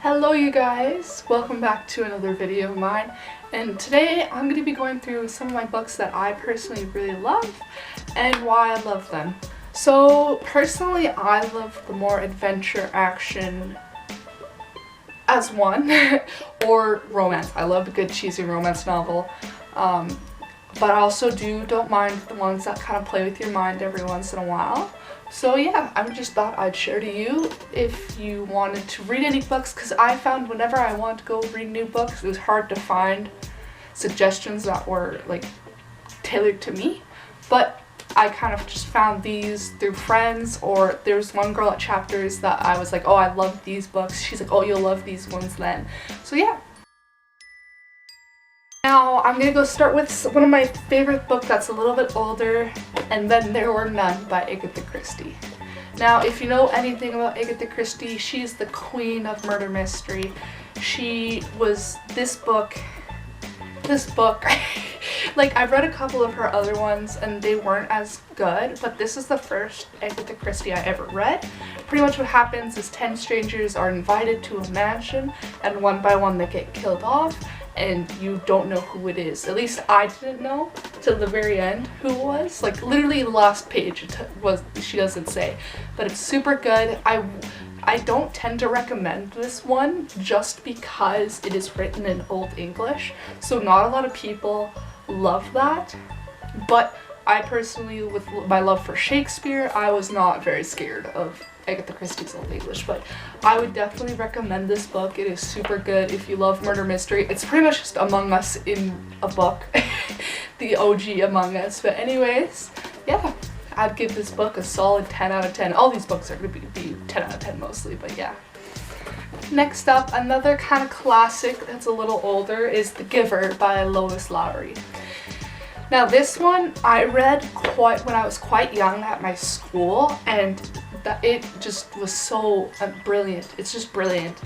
Hello you guys! Welcome back to another video of mine, and today I'm going to be going through some of my books that I personally really love and why I love them. So personally I love the more adventure action as one or romance. I love a good cheesy romance novel, but I also don't mind the ones that kind of play with your mind every once in a while. So yeah, I just thought I'd share to you if you wanted to read any books, because I found whenever I wanted to go read new books, it was hard to find suggestions that were like tailored to me. But I kind of just found these through friends, or there's one girl at Chapters that I was like, oh, I love these books. She's like, oh, you'll love these ones then. So yeah. Now I'm gonna go start with one of my favorite books that's a little bit older, and Then There Were None by Agatha Christie. Now if you know anything about Agatha Christie, she's the queen of murder mystery. She was this book, like I've read a couple of her other ones and they weren't as good, but this is the first Agatha Christie I ever read. Pretty much what happens is 10 strangers are invited to a mansion, and one by one they get killed off, and you don't know who it is. At least I didn't know till the very end who it was. Like literally the last page she doesn't say, but it's super good. I don't tend to recommend this one just because it is written in Old English, so not a lot of people love that. But I personally, with my love for Shakespeare, I was not very scared of Agatha Christie's Old English, but I would definitely recommend this book. It is super good if you love murder mystery. It's pretty much just Among Us in a book, the OG Among Us. But anyways, yeah, I'd give this book a solid 10 out of 10. All these books are going to be 10 out of 10 mostly, but yeah. Next up, another kind of classic that's a little older is The Giver by Lois Lowry. Now this one I read when I was quite young at my school, and it just was so brilliant. It's just brilliant.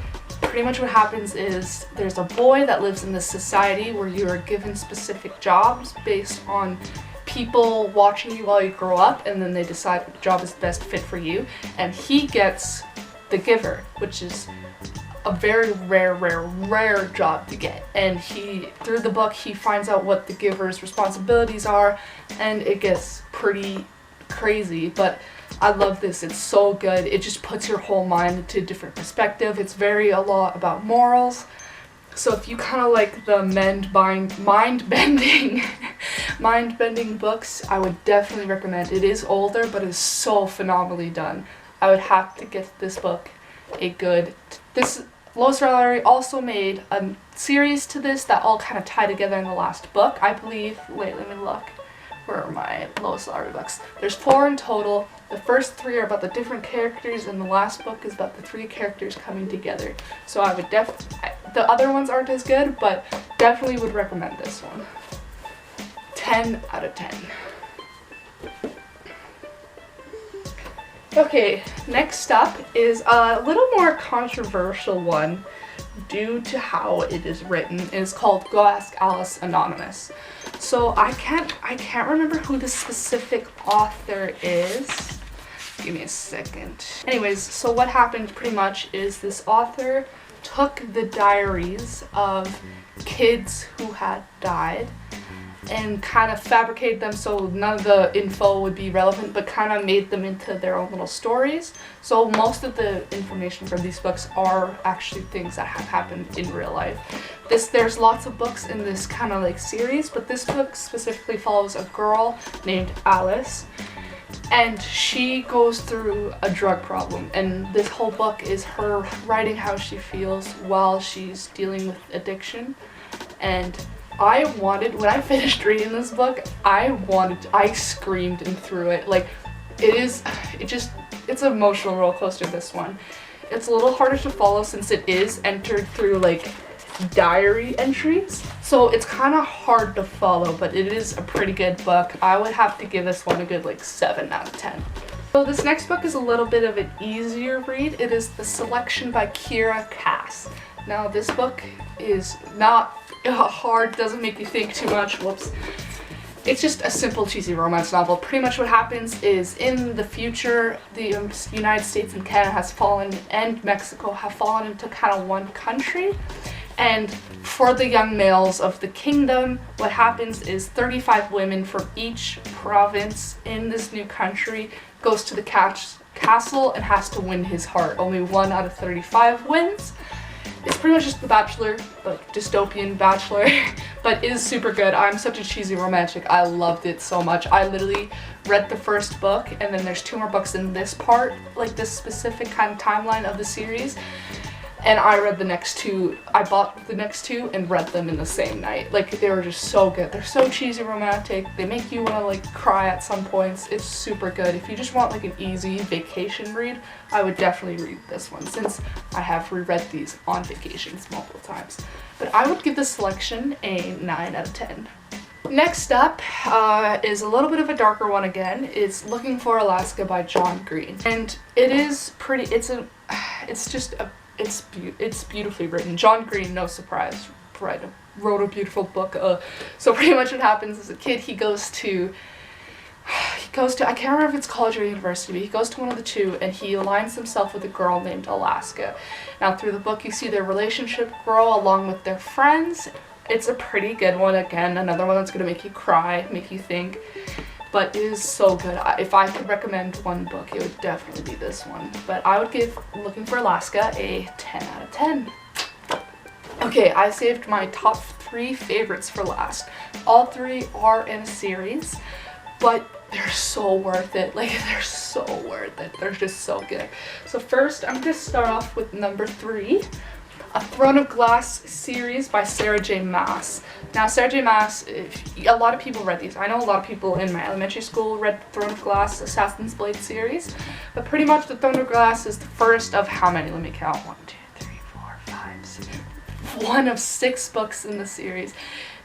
Pretty much what happens is there's a boy that lives in this society where you are given specific jobs based on people watching you while you grow up, and then they decide what job is best fit for you, and he gets the giver, which is a very rare job to get. And through the book he finds out what the giver's responsibilities are, and it gets pretty crazy. But I love this. It's so good. It just puts your whole mind into a different perspective. It's a lot about morals. So if you kind of like the mind-bending books, I would definitely recommend. It is older, but it's so phenomenally done. I would have to give this book a good. Lois Lowry also made a series to this that all kind of tie together in the last book, I believe. Wait, let me look. Where are my Lois Lowry books? There's 4 in total. The first 3 are about the different characters, and the last book is about the 3 characters coming together. So I would the other ones aren't as good, but definitely would recommend this one. 10 out of 10. Okay, next up is a little more controversial one due to how it is written. It is called Go Ask Alice Anonymous. So I can't remember who the specific author is. Give me a second. Anyways, so what happened pretty much is this author took the diaries of kids who had died and kind of fabricated them so none of the info would be relevant, but kind of made them into their own little stories. So most of the information from these books are actually things that have happened in real life. There's lots of books in this kind of like series, but this book specifically follows a girl named Alice, and she goes through a drug problem, and this whole book is her writing how she feels while she's dealing with addiction. And when I finished reading this book, I screamed and threw it. Like, it's an emotional roller coaster, this one. It's a little harder to follow since it is entered through like diary entries, so it's kind of hard to follow, but it is a pretty good book. I would have to give this one a good like 7 out of 10. So this next book is a little bit of an easier read. It is The Selection by Kiera Cass. Now this book is not hard, doesn't make you think too much, whoops. It's just a simple cheesy romance novel. Pretty much what happens is in the future, the United States and Canada has fallen, and Mexico have fallen into kind of one country. And for the young males of the kingdom, what happens is 35 women from each province in this new country goes to the castle and has to win his heart. Only 1 out of 35 wins. It's pretty much just The Bachelor, like dystopian Bachelor, but it is super good. I'm such a cheesy romantic. I loved it so much. I literally read the first book, and then there's 2 more books in this part, like this specific kind of timeline of the series. And I read the next 2, I bought the next 2 and read them in the same night. Like, they were just so good. They're so cheesy romantic. They make you want to like cry at some points. It's super good. If you just want like an easy vacation read, I would definitely read this one, since I have reread these on vacations multiple times. But I would give this selection a 9 out of 10. Next up is a little bit of a darker one again. It's Looking for Alaska by John Green. And it is pretty, it's beautifully written. John Green, no surprise, wrote a beautiful book. So pretty much what happens as a kid, he goes to, I can't remember if it's college or university, but he goes to one of the 2, and he aligns himself with a girl named Alaska. Now through the book you see their relationship grow along with their friends. It's a pretty good one. Again, another one that's going to make you cry, make you think. But it is so good. If I could recommend one book, it would definitely be this one. But I would give Looking for Alaska a 10 out of 10. Okay, I saved my top 3 favorites for last. All 3 are in a series, but they're so worth it. Like, they're so worth it. They're just so good. So first, I'm going to start off with number 3. A Throne of Glass series by Sarah J. Maas. Now, Sarah J. Maas, a lot of people read these. I know a lot of people in my elementary school read Throne of Glass, Assassin's Blade series. But pretty much the Throne of Glass is the first of how many? Let me count. 1, 2, 3, 4, 5, 6. One of 6 books in the series.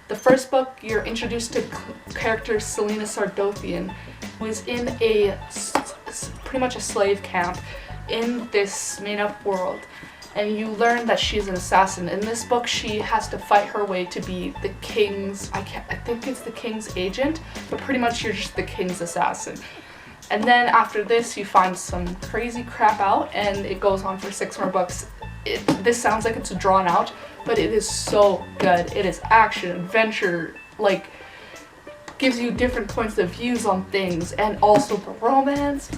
The first book, you're introduced to character Selena Sardothian, who is in pretty much a slave camp in this made-up world. And you learn that she's an assassin. In this book, she has to fight her way to be the king's, I think it's the king's agent, but pretty much you're just the king's assassin. And then after this, you find some crazy crap out, and it goes on for 6 more books. This sounds like it's drawn out, but it is so good. It is action, adventure, like, gives you different points of views on things, and also the romance.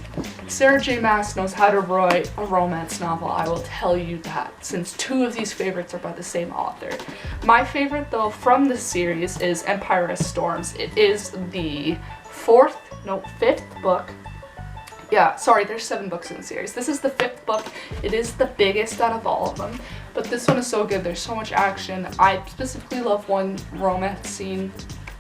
Sarah J. Maas knows how to write a romance novel, I will tell you that, since 2 of these favorites are by the same author. My favorite, though, from this series is Empire as Storms. It is the 5th book. Yeah, sorry, there's 7 books in the series. This is the 5th book. It is the biggest out of all of them, but this one is so good. There's so much action. I specifically love one romance scene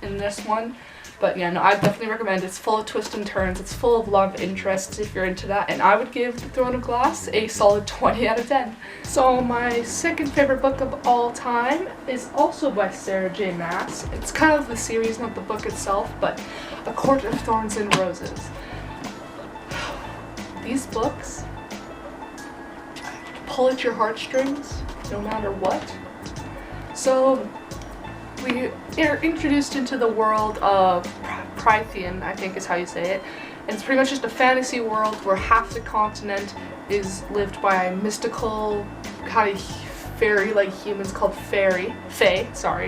in this one. But yeah, no, I definitely recommend it. It's full of twists and turns. It's full of love interests if you're into that. And I would give The Throne of Glass a solid 20 out of 10. So my second favorite book of all time is also by Sarah J. Maas. It's kind of the series, not the book itself, but A Court of Thorns and Roses. These books pull at your heartstrings no matter what. So we are introduced into the world of Prythian, I think is how you say it. And it's pretty much just a fantasy world where half the continent is lived by mystical kind of fairy, like humans called fae,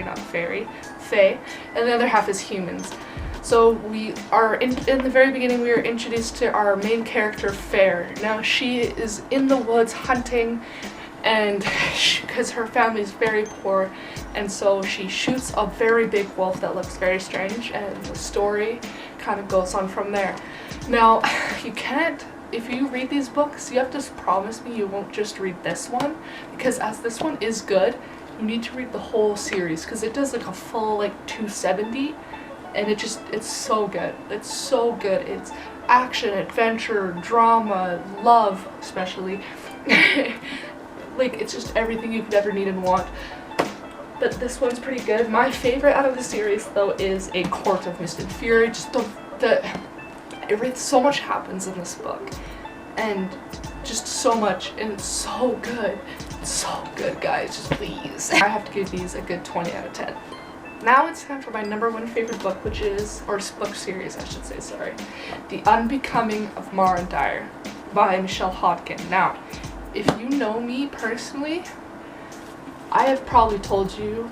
not fairy, fae, and the other half is humans. So we are, in the very beginning, we are introduced to our main character, Fair. Now she is in the woods hunting, and because her family is very poor, and so she shoots a very big wolf that looks very strange, and the story kind of goes on from there. Now, you can't, if you read these books, you have to promise me you won't just read this one, because as this one is good, you need to read the whole series, because it does like a full like 270, and it's so good. It's so good. It's action, adventure, drama, love, especially. Like, it's just everything you could ever need and want. But this one's pretty good. My favorite out of the series, though, is A Court of Mist and Fury. Just so much happens in this book, and just so much, and it's so good. It's so good, guys. Just please. I have to give these a good 20 out of 10. Now it's time for my #1 favorite book, which is, or book series I should say, sorry. The Unbecoming of Mara Dyer by Michelle Hodkin. Now, if you know me personally, I have probably told you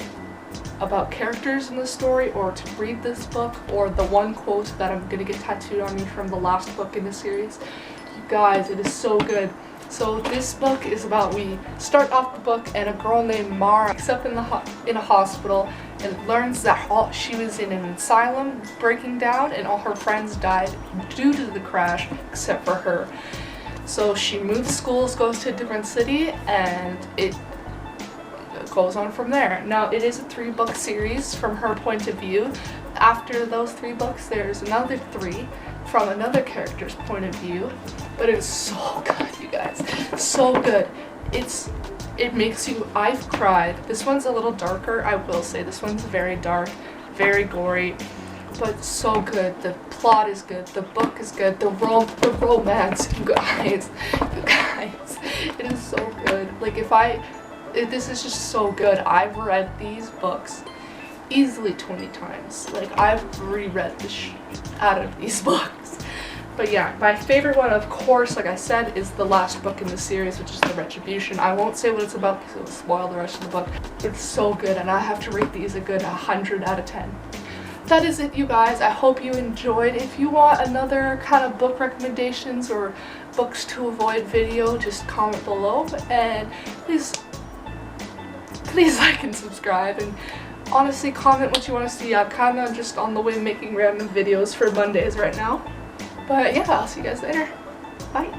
about characters in the story, or to read this book, or the one quote that I'm gonna get tattooed on me from the last book in the series. You guys, it is so good. So this book is about, we start off the book and a girl named Mara wakes up in a hospital and learns that she was in an asylum breaking down and all her friends died due to the crash except for her. So she moves schools, goes to a different city, and it goes on from there. Now it is a 3-book series from her point of view. After those 3 books there's another 3 from another character's point of view, but it's so good, you guys, so good. It makes you, I've cried. This one's a little darker, I will say. This one's very dark, very gory, but so good. The plot is good, the book is good, the romance, you guys, it is so good. Like this is just so good. I've read these books easily 20 times. Like, I've reread the out of these books. But yeah, my favorite one, of course, like I said, is the last book in the series, which is The Retribution. I won't say what it's about because it will spoil the rest of the book. It's so good, and I have to rate these a good 100 out of 10. That is it, you guys. I hope you enjoyed. If you want another kind of book recommendations or books to avoid video, just comment below, and please like and subscribe, and honestly comment what you want to see. I'm kind of just on the whim making random videos for Mondays right now. But yeah, I'll see you guys later. Bye.